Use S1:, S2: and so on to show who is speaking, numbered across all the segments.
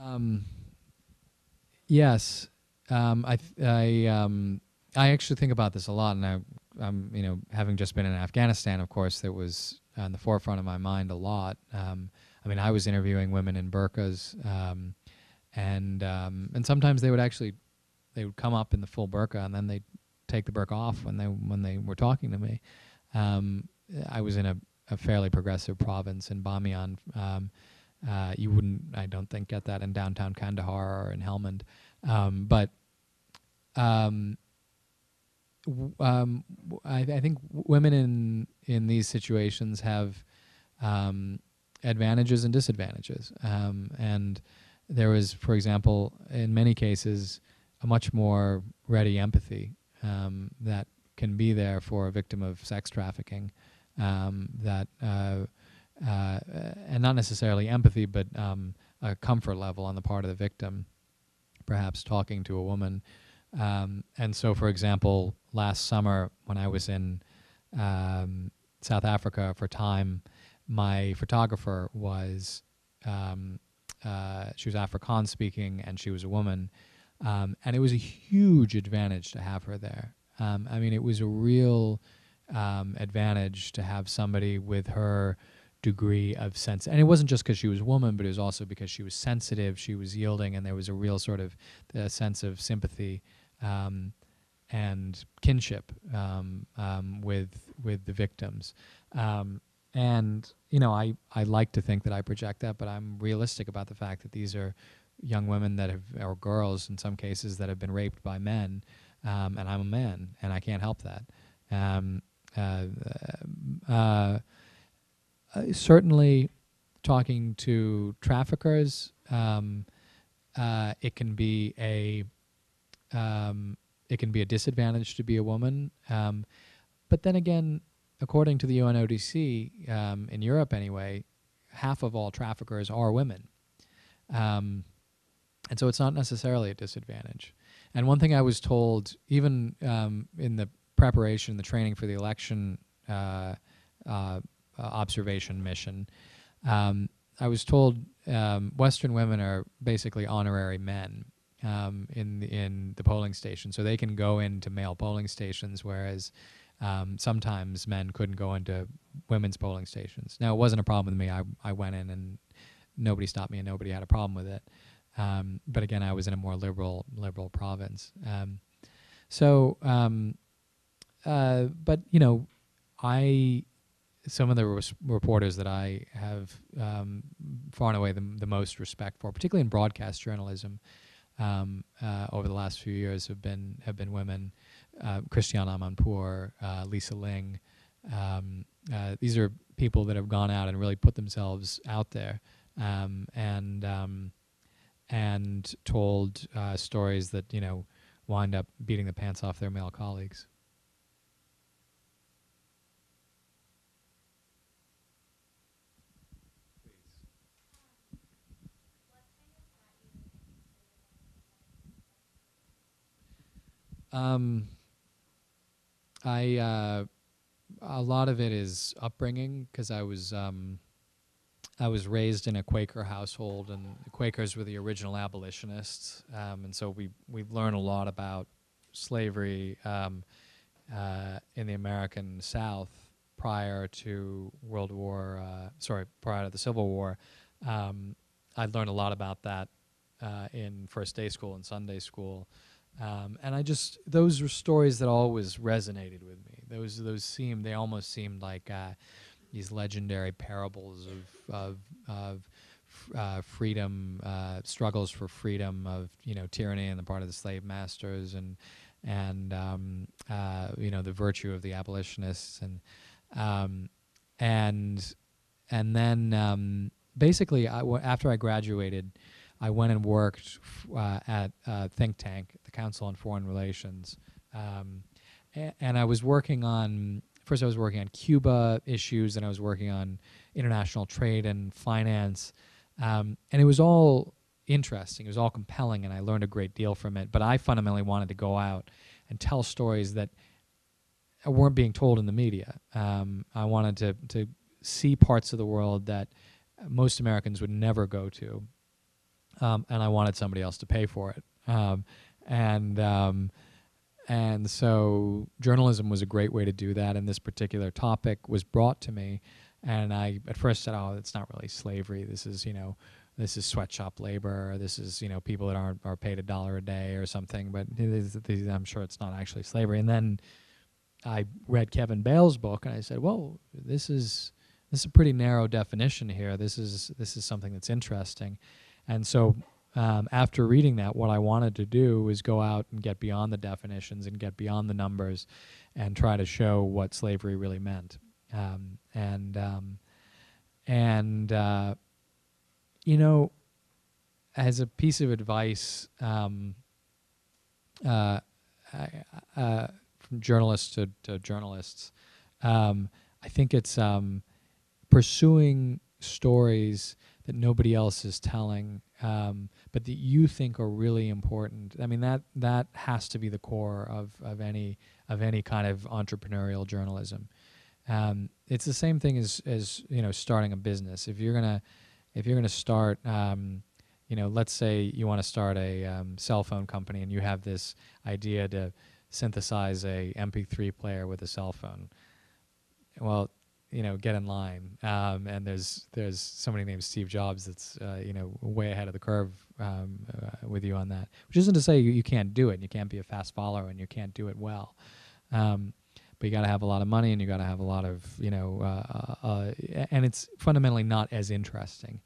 S1: Um, yes, I actually think about this a lot, and having just been in Afghanistan, of course, that was on the forefront of my mind a lot. I mean, I was interviewing women in burqas, and sometimes they would come up in the full burqa, and then they'd take the burqa off when they were talking to me. I was in a fairly progressive province in Bamiyan. You wouldn't, I don't think, get that in downtown Kandahar or in Helmand. But um, I think women in these situations have advantages and disadvantages. And there was, for example, in many cases, a much more ready empathy that can be there for a victim of sex trafficking. And not necessarily empathy, but a comfort level on the part of the victim, perhaps talking to a woman. And so, for example, last summer when I was in South Africa for Time, my photographer was, she was Afrikaans speaking, and she was a woman. And it was a huge advantage to have her there. I mean, it was a real advantage to have somebody with her degree of sense. And it wasn't just because she was a woman, but it was also because she was sensitive, she was yielding, and there was a real sort of sense of sympathy and kinship with the victims. And, you know, I like to think that I project that, but I'm realistic about the fact that these are young women that have, or girls in some cases, that have been raped by men, and I'm a man, and I can't help that. Certainly, talking to traffickers, it can be a disadvantage to be a woman. But then again, according to the UNODC, in Europe anyway, half of all traffickers are women. And so it's not necessarily a disadvantage. And one thing I was told, even in the preparation, the training for the election observation mission, I was told Western women are basically honorary men in the polling station, so they can go into male polling stations, whereas sometimes men couldn't go into women's polling stations. Now, it wasn't a problem with me. I went in and nobody stopped me, and nobody had a problem with it. But again, I was in a more liberal province. But you know, some of the reporters that I have far and away the most respect for, particularly in broadcast journalism, over the last few years have been women. Christiane Amanpour, Lisa Ling. These are people that have gone out and really put themselves out there, and told stories that, you know, wind up beating the pants off their male colleagues. A lot of it is upbringing, because I was raised in a Quaker household, and the Quakers were the original abolitionists, and so we've learned a lot about slavery in the American South prior to prior to the Civil War. I learned a lot about that in first day school and Sunday school. And those were stories that always resonated with me. They almost seemed like these legendary parables of freedom, struggles for freedom, of, you know, tyranny on the part of the slave masters, and you know, the virtue of the abolitionists, and then basically after I graduated, I went and worked at a think tank, the Council on Foreign Relations, and I was working on. First, I was working on Cuba issues, and I was working on international trade and finance, and it was all interesting. It was all compelling, and I learned a great deal from it. But I fundamentally wanted to go out and tell stories that weren't being told in the media. I wanted to see parts of the world that most Americans would never go to. and I wanted somebody else to pay for it. And and so journalism was a great way to do that. And this particular topic was brought to me, and I at first said, "Oh, it's not really slavery. This is, this is sweatshop labor. This is, people that are paid $1 a day or something." But I'm sure it's not actually slavery. And then I read Kevin Bale's book, and I said, "Whoa, this is a pretty narrow definition here. This is something that's interesting." And so after reading that, what I wanted to do was go out and get beyond the definitions and get beyond the numbers, and try to show what slavery really meant. Um, and um, and as a piece of advice, uh, from journalists to journalists, I think it's pursuing stories that nobody else is telling, but that you think are really important. I mean, that has to be the core of any kind of entrepreneurial journalism. It's the same thing as starting a business. If you're gonna start, let's say you want to start a cell phone company, and you have this idea to synthesize a MP3 player with a cell phone. Well, get in line. And there's somebody named Steve Jobs that's way ahead of the curve with you on that. Which isn't to say you can't do it. You can't be a fast follower, and you can't do it well. But you got to have a lot of money, and you got to have a lot of and it's fundamentally not as interesting.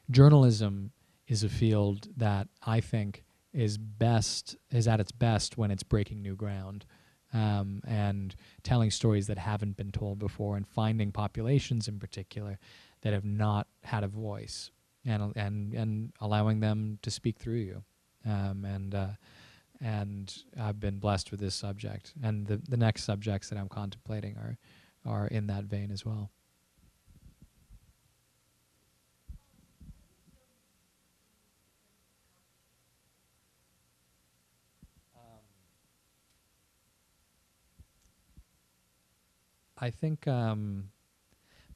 S1: Journalism is a field that I think is at its best when it's breaking new ground. And telling stories that haven't been told before, and finding populations in particular that have not had a voice, and allowing them to speak through you. And I've been blessed with this subject, and the next subjects that I'm contemplating are in that vein as well. I think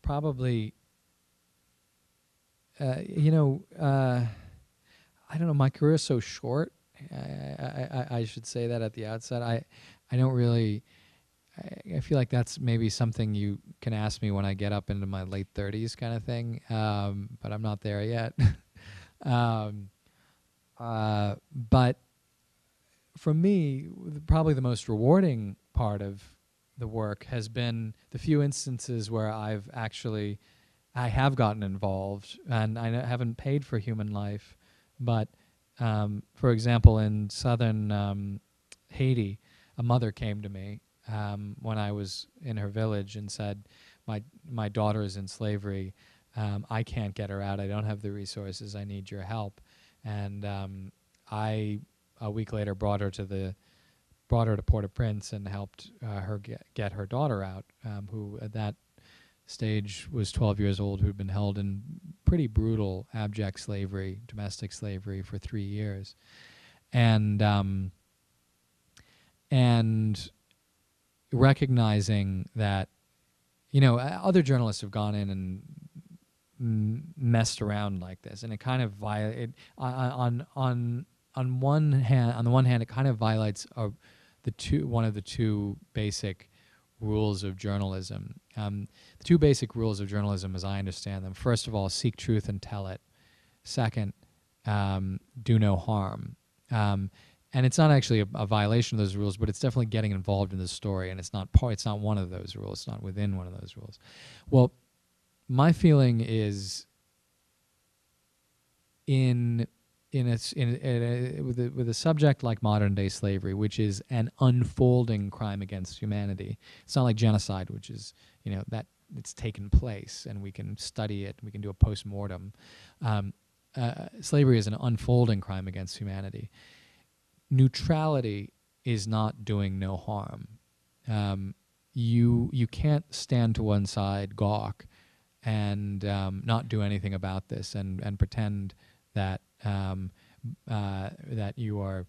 S1: probably, I don't know. My career is so short. I should say that at the outset. I don't really. I feel like that's maybe something you can ask me when I get up into my late 30s, kind of thing. But I'm not there yet. um, but for me, probably the most rewarding part of the work has been the few instances where I have gotten involved, and I haven't paid for human life. But for example, in southern Haiti, a mother came to me when I was in her village and said, my daughter is in slavery. I can't get her out. I don't have the resources. I need your help." And I, a week later, brought her to Port-au-Prince and helped her get her daughter out, who at that stage was 12 years old, who'd been held in pretty brutal, abject slavery, domestic slavery, for 3 years. And recognizing that, other journalists have gone in and messed around like this, and it kind of on the one hand, it kind of violates one of the two basic rules of journalism. The two basic rules of journalism, as I understand them: first of all, seek truth and tell it. Second, do no harm. And it's not actually a violation of those rules, but it's definitely getting involved in the story, and it's not one of those rules. It's not within one of those rules. Well, my feeling is with a subject like modern day slavery, which is an unfolding crime against humanity. It's not like genocide, which is that it's taken place and we can study it, we can do a post-mortem. Slavery is an unfolding crime against humanity. Neutrality is not doing no harm. You can't stand to one side, gawk, and not do anything about this, and pretend that that you're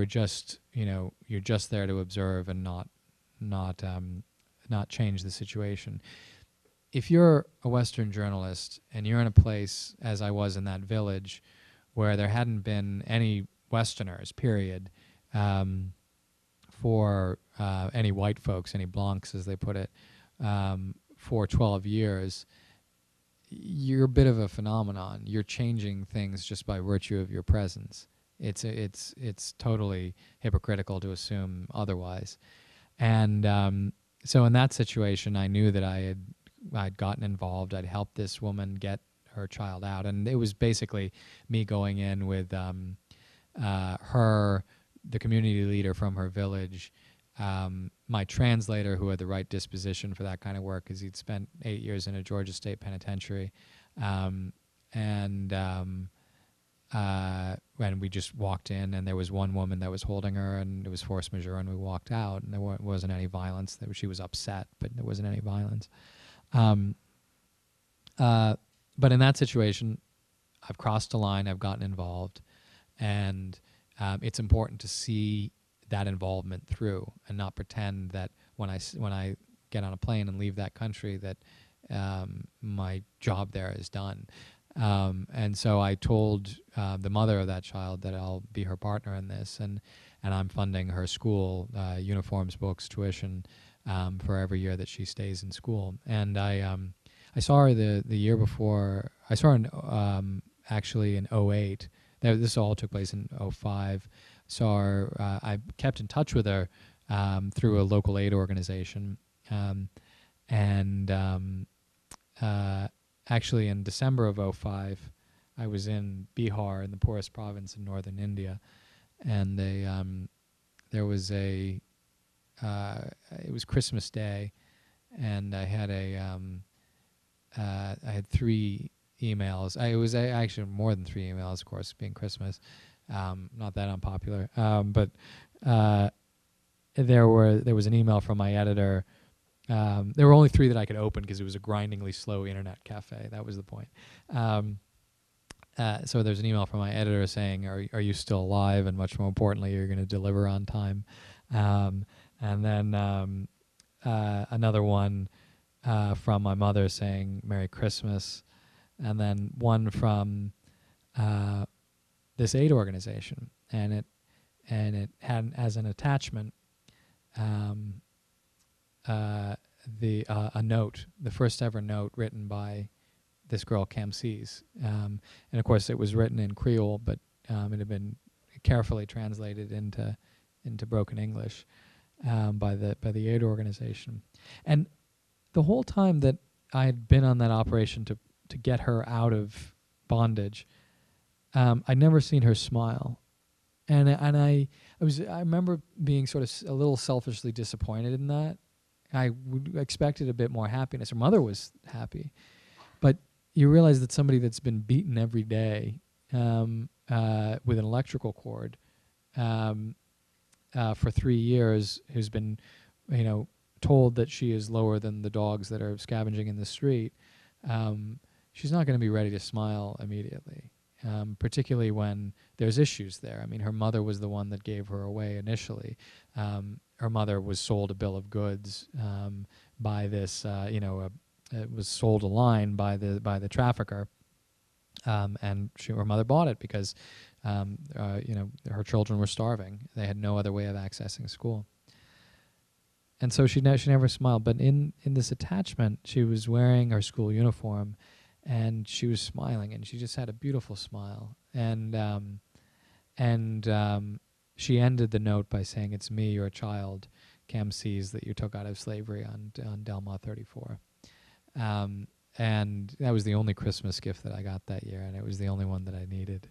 S1: just you're just there to observe and not change the situation. If you're a Western journalist and you're in a place, as I was in that village, where there hadn't been any Westerners, period, for any white folks, any blancs, as they put it, for 12 years, you're a bit of a phenomenon. You're changing things just by virtue of your presence. It's totally hypocritical to assume otherwise. And so in that situation, I knew that I'd gotten involved. I'd helped this woman get her child out, and it was basically me going in with her, the community leader from her village, my translator who had the right disposition for that kind of work because he'd spent 8 years in a Georgia State penitentiary, and when we just walked in, and there was one woman that was holding her, and it was force majeure, and we walked out, and there wasn't any violence. She was upset, but there wasn't any violence. But in that situation, I've crossed a line, I've gotten involved, and it's important to see that involvement through and not pretend that when I get on a plane and leave that country that my job there is done. And so I told the mother of that child that I'll be her partner in this, and I'm funding her school, uniforms, books, tuition, for every year that she stays in school. And I saw her the year before. I saw her in, actually in '08. This all took place in '05. Saw her. I kept in touch with her through a local aid organization, and actually in December of '05, I was in Bihar, in the poorest province in northern India, and there was it was Christmas Day, and I had I had 3 emails. It was actually more than 3 emails, of course, being Christmas. Not that unpopular, but there was an email from my editor. There were only 3 that I could open because it was a grindingly slow internet cafe. That was the point. So there's an email from my editor saying, "Are you still alive? And much more importantly, you're going to deliver on time." And then another one from my mother saying "Merry Christmas," and then one from this aid organization, and it had as an attachment a note, the first ever note written by this girl Kamses, and of course it was written in Creole, but it had been carefully translated into broken English by the aid organization. And the whole time that I had been on that operation to get her out of bondage, I'd never seen her smile, and I remember being sort of a little selfishly disappointed in that. I expected a bit more happiness. Her mother was happy, but you realize that somebody that's been beaten every day with an electrical cord for 3 years, who's been, told that she is lower than the dogs that are scavenging in the street, she's not going to be ready to smile immediately, particularly when there's issues there. I mean, her mother was the one that gave her away initially. Her mother was sold a bill of goods by this, it was sold a line by the trafficker, and her mother bought it because, her children were starving. They had no other way of accessing school. And so she never smiled. But in this attachment, she was wearing her school uniform, and she was smiling, and she just had a beautiful smile. And she ended the note by saying, "It's me, your child, Kamses, that you took out of slavery on Delma 34." And that was the only Christmas gift that I got that year, and it was the only one that I needed.